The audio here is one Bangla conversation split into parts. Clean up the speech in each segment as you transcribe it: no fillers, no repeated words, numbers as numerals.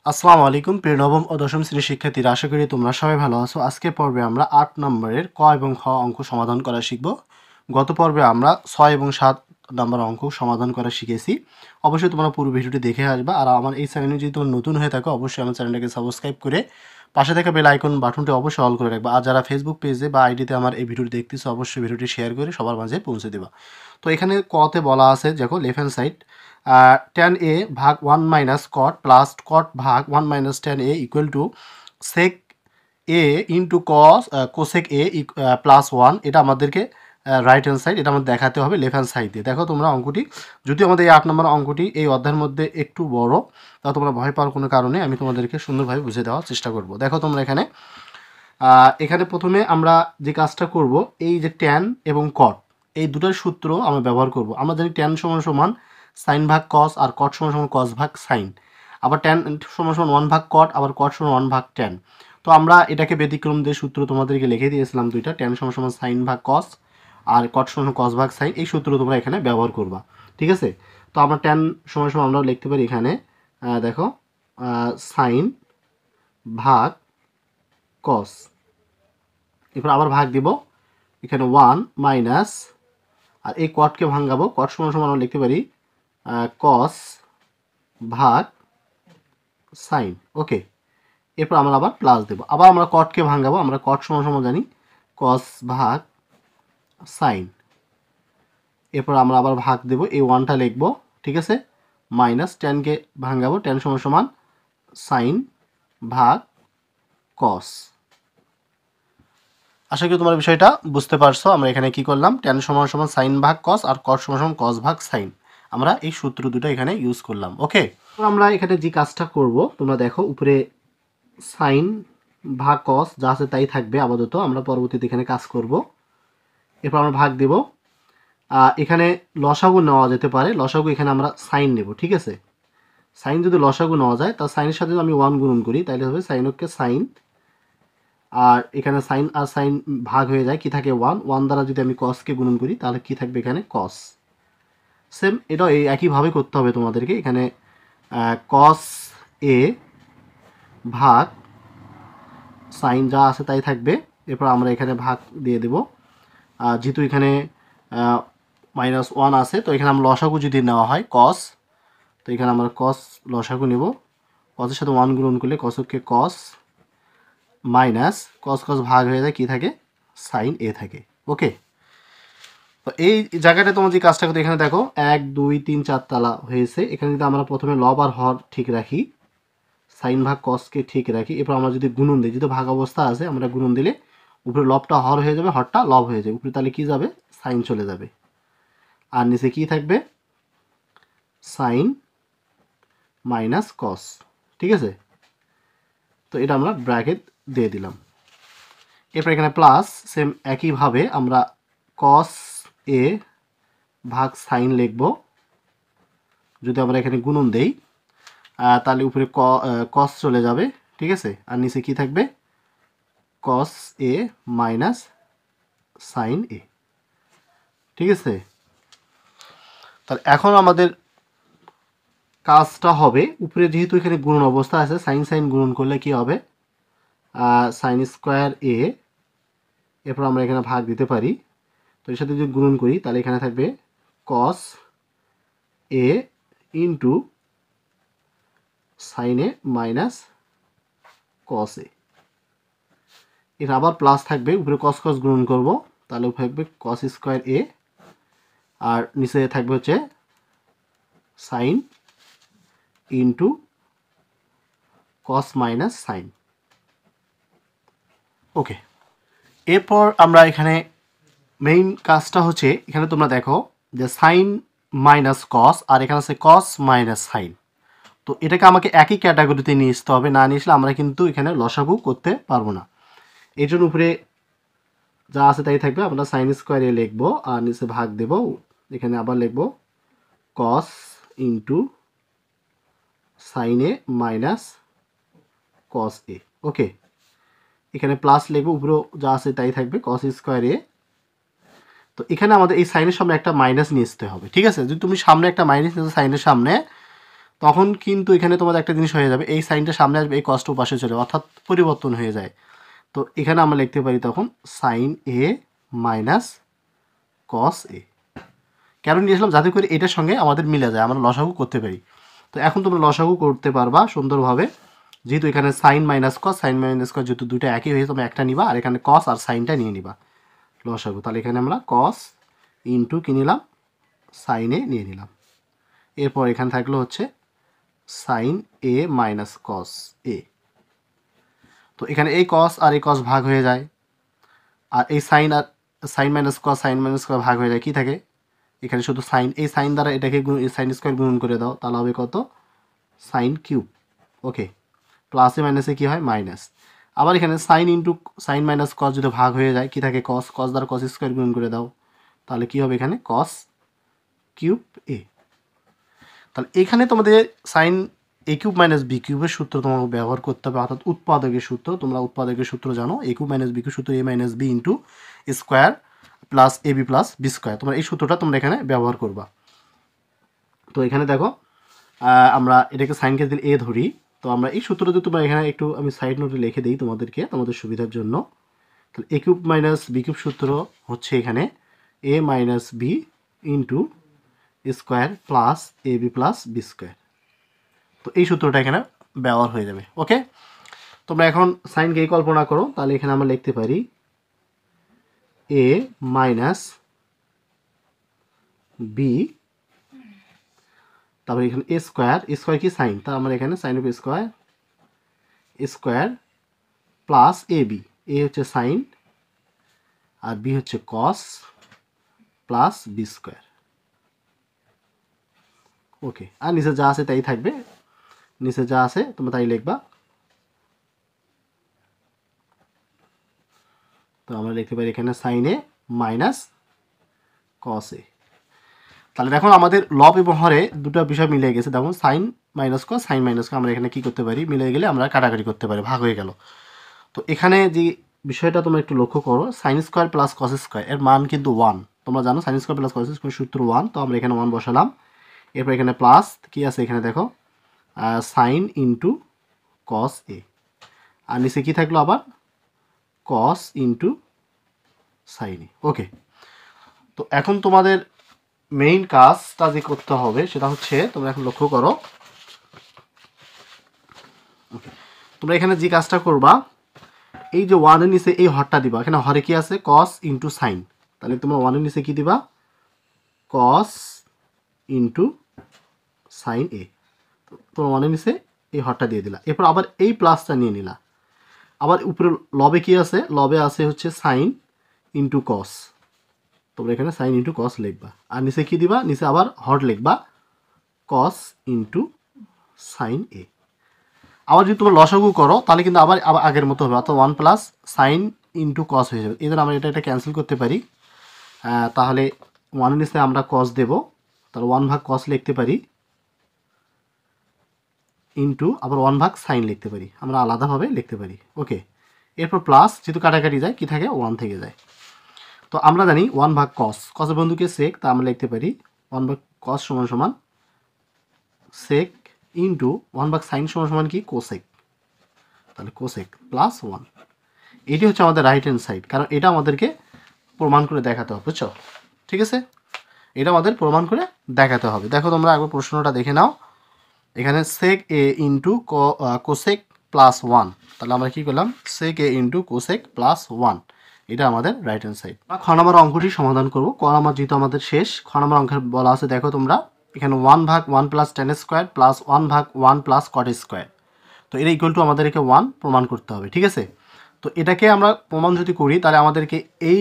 আসসালামু আলাইকুম প্রিয় নবম ও দশম শ্রেণীর শিক্ষার্থীরা, আশা করি তোমরা সবাই ভালো আছো। আজকের পর্বে আমরা ৮ নম্বরের ক এবং খ অঙ্ক সমাধান করা শিখব। গত পর্বে আমরা ৬ এবং ৭ নম্বর অঙ্ক সমাধান করা শিখেছি। অবশ্যই তোমরা পুরো ভিডিওটি দেখে আসবা। আর আমার এই চ্যানেলে যদি তোমরা নতুন হয়ে থাকো, অবশ্যই আমার চ্যানেলটাকে সাবস্ক্রাইব করে পাশে থাকা বেল আইকন বাটনটি অবশ্যই অল করে রাখবা। আর যারা ফেসবুক পেজে বা আইডিতে আমার এই ভিডিওটি দেখতেছো, অবশ্যই ভিডিওটি শেয়ার করে সবার মাঝে পৌঁছে দেবা। তো এখানে কতে বলা আছে, দেখো left hand side tan a ভাগ 1 মাইনাস কট প্লাস কট ভাগ 1 minus tan a equal to sec A into cos cosec A plus 1। এটা আমাদেরকে রাইট হ্যান্ড সাইড, এটা আমাদের দেখাতে হবে লেফট হ্যান্ড সাইড দিয়ে। দেখো তোমরা অঙ্কটি, যদি আমাদের এই ৮ নম্বর অঙ্কটি এই অধ্যায়ের মধ্যে একটু বড়, তা তোমরা ভয় পাওয়ার কোনো কারণে আমি তোমাদেরকে সুন্দরভাবে বুঝে দেওয়ার চেষ্টা করব। দেখো তোমরা এখানে এখানে প্রথমে আমরা যে কাজটা করব, এই যে ট্যান এবং কট, এই দুটার সূত্র আমরা ব্যবহার করব। আমরা জানি ট্যান সমান সমান সাইন ভাগ কস, আর কট সমান সমান কস ভাগ সাইন। আবার ট্যান সমান সমান 1 ভাগ কট, আবার কট সমান 1 ভাগ ট্যান। তো আমরা এটাকে ব্যতিক্রম দিয়ে সূত্র তোমাদেরকে লিখে দিয়েছিলাম দুইটা, ট্যান সমান সমান সাইন ভাগ কস আর কট সমান সমান কস ভাগ সাইন। এই সূত্র তোমরা এখানে ব্যবহার করবা, ঠিক আছে? তো আমরা ট্যান সমান সমান আমরা লিখতে পারি এখানে, দেখো সাইন ভাগ কস, এরপর আবার ভাগ দিব এখানে 1 মাইনাস, আর এই কটকে ভাঙাবো, কট সমান সমান আমরা লিখতে পারি কস ভাগ সাইন। ওকে, এরপর আমরা আবার প্লাস দেবো, আবার আমরা কটকে ভাঙাবো, আমরা কট সমান সমান জানি কস ভাগ সাইন। এরপর আমরা আবার ভাগ দেবো, এই 1টা লিখবো, ঠিক আছে, মাইনাস টেনকে ভাঙাবো, টেন সমান সমান সাইন ভাগ কস। আশা করি তোমার বিষয়টা বুঝতে পারছো। আমরা এখানে কি করলাম, ট্যান সমান সমান সাইন ভাগ কস আর কস সমান সমান কস ভাগ সাইন, আমরা এই সূত্র দুটো এখানে ইউজ করলাম। ওকে, তো আমরা এখানে যে কাজটা করব, তোমরা দেখো উপরে সাইন ভাগ কস যা আছে তাই থাকবে আপাতত, আমরা পরবর্তীতে এখানে কাজ করব। এরপর আমরা ভাগ দেব, এখানে লসাগু নেওয়া যেতে পারে, লসাগু এখানে আমরা সাইন নেব, ঠিক আছে? সাইন যদি লসাগু নেওয়া যায়, তার সাইনের সাথে যদি আমি 1 গুণন করি, তাহলে হবে সাইনকে সাইন, আর এখানে সাইন আর সাইন ভাগ হয়ে যায়, কি থাকে 1, 1 দ্বারা যদি আমি কসকে গুণন করি, তাহলে কি থাকবে এখানে কস। সেম এটাও এই একইভাবে করতে হবে তোমাদেরকে। এখানে কস এ ভাগ সাইন যা আছে তাই থাকবে। এরপর আমরা এখানে ভাগ দিয়ে দেব, যেহেতু এখানে -1 আছে, তো এখানে আমরা লসাগু যদি নেওয়া হয় কস, তো এখানে আমরা কস লসাগু নেব, কসের সাথে 1 গুণন করলে কসকে কস মাইনাস কস কস ভাগ হয়ে যায়, কি থাকে সাইন এ থাকে। ওকে, তো এই জায়গাটা তোমার যে কাজটা করতে, এখানে দেখো 1 2 3 4 তালা হয়েছে। এখানে যদি আমরা প্রথমে লব আর হর ঠিক রাখি, সাইন ভাগ কসকে ঠিক রাখি, এরপর আমরা যদি গুণন দিই, যেহেতু ভাগ অবস্থা আছে, আমরা গুণন দিলে উপরে লবটা হর হয়ে যাবে, হরটা লব হয়ে যাবে, উপরে তাহলে কি যাবে সাইন চলে যাবে, আর নিচে কি থাকবে সাইন মাইনাস কস, ঠিক আছে? তো এটা আমরা ব্র্যাকেট দিয়ে দিলাম। এরপর এখানে প্লাস, সেম একইভাবে আমরা কস এ ভাগ সাইন লিখব। যদি আমরা এখানে গুণন দেই, তাহলে উপরে কস চলে যাবে, ঠিক আছে, আর নিচে কি থাকবে কস এ মাইনাস সাইন এ, ঠিক আছে? তাহলে এখন আমাদের কাজটা হবে, উপরে যেহেতু এখানে গুণন অবস্থা আছে, সাইন সাইন গুণন করলে কি হবে সাইন স্কোয়ার এ, এরপর আমরা এখানে ভাগ দিতে পারি। তো এর সাথে যদি গুণন করি, তাহলে এখানে থাকবে কস এ ইন্টু সাইন এ মাইনাস কস এ। এর আবার প্লাস থাকবে, উপরে কস কস গুণন করব, তাহলে উপরে থাকবে কস স্কোয়ার এ, আর নিচে থাকবে হচ্ছে sine into cos minus sine. Okay, এরপর আমরা এখানে মেইন কাজটা হচ্ছে, এখানে তোমরা দেখো যে সাইন মাইনাস কস, আর এখানে আছে কস মাইনাস সাইন। তো এটাকে আমাকে একই ক্যাটাগরিতে নিয়ে আসতে হবে, না নিয়ে আসলে আমরা কিন্তু এখানে লসাগু করতে পারবো না। এর জন্য উপরে যা আছে তাই থাকবে, আমরা সাইন স্কোয়ার এ লিখবো, আর নিচে ভাগ দেব, এখানে আবার লিখবো কস ইন্টু সাইন এ মাইনাস কস এ। ওকে, এখানে প্লাস লিখবো, উপরেও যা আছে তাই থাকবে কস স্কোয়ার এ। তো এখানে আমাদের এই সাইনের সামনে একটা মাইনাস নিয়ে আসতে হবে, ঠিক আছে? যদি তুমি সামনে একটা মাইনাস নিয়ে সাইনের সামনে, তখন কিন্তু এখানে তোমাদের একটা জিনিস হয়ে যাবে, এই সাইনটা সামনে আসবে, এই কসটা পাশে চলে, অর্থাৎ পরিবর্তন হয়ে যায়। তো এখানে আমরা লিখতে পারি তখন সাইন এ মাইনাস কস এ। কেন নিয়ে আসলাম? যাতে করে এটার সঙ্গে আমাদের মিলে যায়, আমরা লসাগু করতে পারি। তো এখন তোমরা লসাগু করতে পারবা সুন্দরভাবে, যেহেতু এখানে sine minus cos, sine minus cos যেহেতু দুটো একই হয়েছে, তোমরা একটা নিবা আর এখানে কস আর সাইনটা নিয়ে নিবা লসাগু। তাহলে এখানে আমরা কস ইন্টু কী নিলাম, সাইন এ নিয়ে নিলাম। এরপর এখানে থাকলো হচ্ছে সাইন এ মাইনাস কস এ। তো এখানে এই কস আর এই কস ভাগ হয়ে যায়, আর এই সাইন আর সাইন মাইনাস কস ভাগ হয়ে যায়, কী থাকে এখানে শুধু সাইন, এই সাইন দ্বারা এটাকে সাইন স্কোয়ার গুণন করে দাও, তাহলে হবে কত, সাইন কিউব। ওকে, প্লাসে মাইনাসে কী হয়, মাইনাস। আবার এখানে সাইন ইন্টু সাইন মাইনাস কস যদি ভাগ হয়ে যায়, কী থাকে, কস, কস দ্বারা কস স্কোয়ার গুণন করে দাও, তাহলে কী হবে এখানে কস কিউব এ। তাহলে এখানে তোমাদের সাইন এ কিউব মাইনাস বি কিউবের সূত্র তোমাকে ব্যবহার করতে হবে, অর্থাৎ উৎপাদকের সূত্র। তোমরা উৎপাদকের সূত্র জানো, a cube minus b cube সূত্র a minus b into square plus a b plus b square. তোমরা এই সূত্রটা তোমরা এখানে ব্যবহার করবা। তো এখানে দেখো আমরা এটাকে সাইন কেস দিলে এ ধরি, তো আমরা এই সূত্রটা তোমরা এখানে একটু আমি সাইড নোটে লিখে দিই তোমাদেরকে, তোমাদের সুবিধার জন্য। তাহলে a cube minus b cube সূত্র হচ্ছে এখানে a minus b into square plus a b plus b square. তো এই সূত্রটা এখানে ব্যবহার হয়ে যাবে। ওকে, তোমরা এখন সাইনকে কল্পনা করো, তাহলে এখানে আমরা লিখতে পারি এ মাইনাস বি, তারপরে এখানে এ স্কোয়ার, স্কোয়ার কি সাইন, তা আমরা এখানে sine of square square plus a b, a হচ্ছে সাইন আর বি হচ্ছে cos plus b square. Okay, আর নিচে যা আছে তাই থাকবে, নিচে যা আছে তোমরা তাই লিখবা। তো আমরা লিখতে পারি এখানে সাইন এ মাইনাস কস এ। তাহলে দেখো আমাদের লব এবং হরে দুটো বিষয় মিলে গেছে, দেখুন sine minus cos, sine minus cos আমরা এখানে কী করতে পারি, মিলে গেলে আমরা কাটাকাটি করতে পারি, ভাগ হয়ে গেল। তো এখানে যে বিষয়টা তোমরা একটু লক্ষ্য করো, sine square plus cos square এর মান কিন্তু 1, তোমরা জানো sine square plus cos square সূত্র 1, তো আমরা এখানে 1 বসালাম। এরপর এখানে প্লাস কী আছে, এখানে দেখো সাইন ইন্টু কস এ, আর নিচে কী থাকলো আবার কস ইন্টু সাইন এ। ওকে, তো এখন তোমাদের মেইন কাজটা যে করতে হবে সেটা হচ্ছে, তোমরা এখন লক্ষ্য করো, তোমরা এখানে যে কাজটা করবা, এই যে 1 এর নিচে এই হরটা দিবা, এখানে হরে কি আছে কস ইন্টু সাইন, তাহলে তোমরা 1 এর নিচে কি দিবা, কস ইন্টু সাইন এ, তোমরা 1 এর নিচে এই হরটা দিয়ে দিলা। এরপর আবার এই প্লাসটা নিয়ে নিলা, আবার উপরে লবে কি আছে, লবে আছে হচ্ছে সাইন ইন্টু কস, তোমরা এখানে সাইন ইন্টু কস লিখবা, আর নিচে কি দিবা, নিচে আবার হর লিখবা কস ইন্টু সাইন এ। আবার যদি তোমরা লসাগু করো তাহলে কিন্তু আবার আগের মতো হবে, অর্থাৎ 1 প্লাস সাইন ইন্টু কস হয়ে যাবে। এই জন্য আমরা এটা ক্যান্সেল করতে পারি, তাহলে 1 এর নিচে আমরা কস দেব, তাহলে 1 ভাগ কস লিখতে পারি ইন্টু আবার 1 ভাগ সাইন লিখতে পারি, আমরা আলাদাভাবে লিখতে পারি। ওকে, এরপর প্লাস যেহেতু কাটাকাটি যায় কি থাকে 1 থেকে যায়। তো আমরা জানি 1 ভাগ কস, কসের বন্ধুকে সেক, তা আমরা লিখতে পারি 1 ভাগ কস সমান সমান সেক ইন্টু 1 ভাগ সাইন সমান সমান কি কোসেক, তাহলে কোসেক প্লাস 1। এটি হচ্ছে আমাদের রাইট হ্যান্ড সাইড, কারণ এটা আমাদেরকে প্রমাণ করে দেখাতে হবে, বুঝছো? ঠিক আছে, এটা আমাদের প্রমাণ করে দেখাতে হবে। দেখো তোমরা একবার প্রশ্নটা দেখে নাও, এখানে সেক এ ইন্টু কোসেক প্লাস 1, তাহলে আমরা কী করলাম, সেক এ ইন্টু কোসেক প্লাস 1, এটা আমাদের রাইট হ্যান্ড সাইড। খ নম্বর অঙ্কটি সমাধান করবো, ক নম্বর যেহেতু আমাদের শেষ, খ নম্বর অঙ্কের বলা আছে, দেখো তোমরা এখানে 1 ভাগ 1 প্লাস টেন স্কোয়ার প্লাস 1 ভাগ 1 প্লাস কট স্কোয়ার, তো এটা ইকুয়াল টু আমাদেরকে 1 প্রমাণ করতে হবে। ঠিক আছে, তো এটাকে আমরা প্রমাণ যদি করি তাহলে আমাদেরকে এই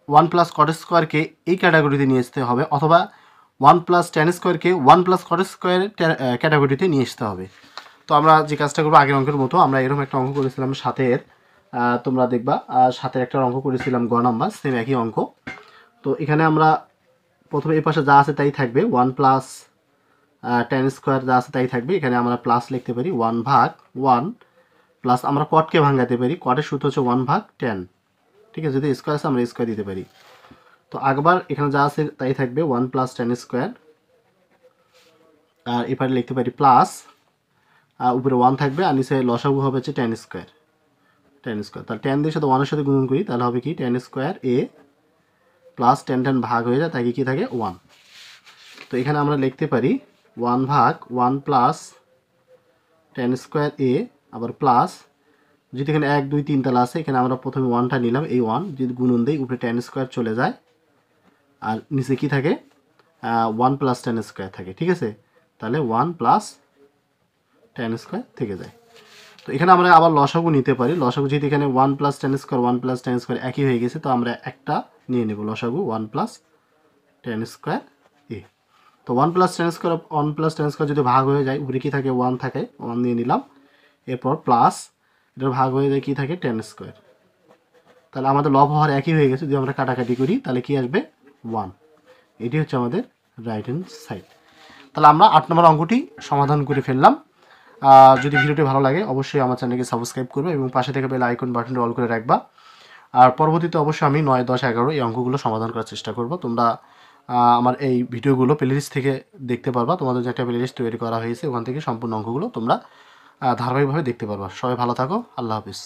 1 প্লাস কট স্কোয়ারকে এই ক্যাটাগরিতে নিয়ে আসতে হবে, অথবা 1 প্লাস টেন স্কোয়ারকে 1 প্লাস কট স্কোয়ার ক্যাটাগরিতে নিয়ে আসতে হবে। তো আমরা যে কাজটা করবো আগের অঙ্কের মতো, আমরা এরকম একটা অঙ্ক করেছিলাম সাতের, তোমরা দেখবা সাথে একটা অঙ্ক করেছিলাম গ নাম্বার, সেম একই অঙ্ক। তো এখানে আমরা প্রথমে এই পাশে যা আছে তাই থাকবে, 1 প্লাস টেন স্কোয়ার যা আছে তাই থাকবে, এখানে আমরা প্লাস লিখতে পারি 1 ভাগ 1 প্লাস আমরা কটকে ভাঙাতে পারি, কটের সূত্র হচ্ছে 1 ভাগ 10, ঠিক আছে, যদি স্কোয়ার আছে আমরা স্কোয়ার দিতে পারি। তো একবার এখানে যা আছে তাই থাকবে 1 প্লাস টেন স্কোয়ার আর এপারে লিখতে পারি প্লাস, উপরে 1 থাকবে আর নিচে লসাগু হবে হচ্ছে tan স্কোয়ার, তাহলে tan দিয়ে সাথে 1-এর সাথে গুণন করি তাহলে হবে কি tan square a plus tan ভাগ হয়ে যায়, তাকে কি থাকে 1। তো এখানে আমরা লিখতে পারি 1 ভাগ 1 প্লাস tan স্কোয়ার a, আবার প্লাস, যদি এখানে 1 2 3 তালা আছে, এখানে আমরা প্রথমে 1টা নিলাম, এই 1 যদি গুণন দিই উপরে tan স্কোয়ার চলে যায় আর নিচে কি থাকে 1 প্লাস tan স্কোয়ার থাকে, ঠিক আছে। তাহলে 1 প্লাস tan স্কোয়ার থেকে যায়। তো এখানে আমরা আবার লসাগু নিতে পারি, লসাগু যেহেতু এখানে 1 plus tan square 1 plus tan square একই হয়ে গেছে, তো আমরা একটা নিয়ে নেব লসাগু 1 প্লাস tan স্কোয়ার a। তো 1 প্লাস tan স্কোয়ার যদি ভাগ হয়ে যায় উপরে কি থাকে 1 থাকে, 1 নিয়ে নিলাম, এরপর প্লাস এটার ভাগ হয়ে যায় কি থাকে tan স্কোয়ার। তাহলে আমাদের লব হওয়ার একই হয়ে গেছে, যদি আমরা কাটাকাটি করি তাহলে কি আসবে 1। এটি হচ্ছে আমাদের রাইট হ্যান্ড সাইড। তাহলে আমরা 8 নম্বর অঙ্কটি সমাধান করে ফেললাম। যদি ভিডিওটি ভালো লাগে অবশ্যই আমার চ্যানেলকে সাবস্ক্রাইব করবে এবং পাশে থেকে বেল আইকন বাটনটি অল করে রাখবা। আর পরবর্তীতে অবশ্যই আমি 9 10 11 এই অঙ্কগুলো সমাধান করার চেষ্টা করব। তোমরা আমার এই ভিডিওগুলো প্লেলিস্ট থেকে দেখতে পারবা, তোমাদের যে একটা প্লেলিস্ট তৈরি করা হয়েছে ওখান থেকে সম্পূর্ণ অঙ্কগুলো তোমরা ধারাবাহিকভাবে দেখতে পারবা। সবাই ভালো থাকো, আল্লাহ হাফিজ।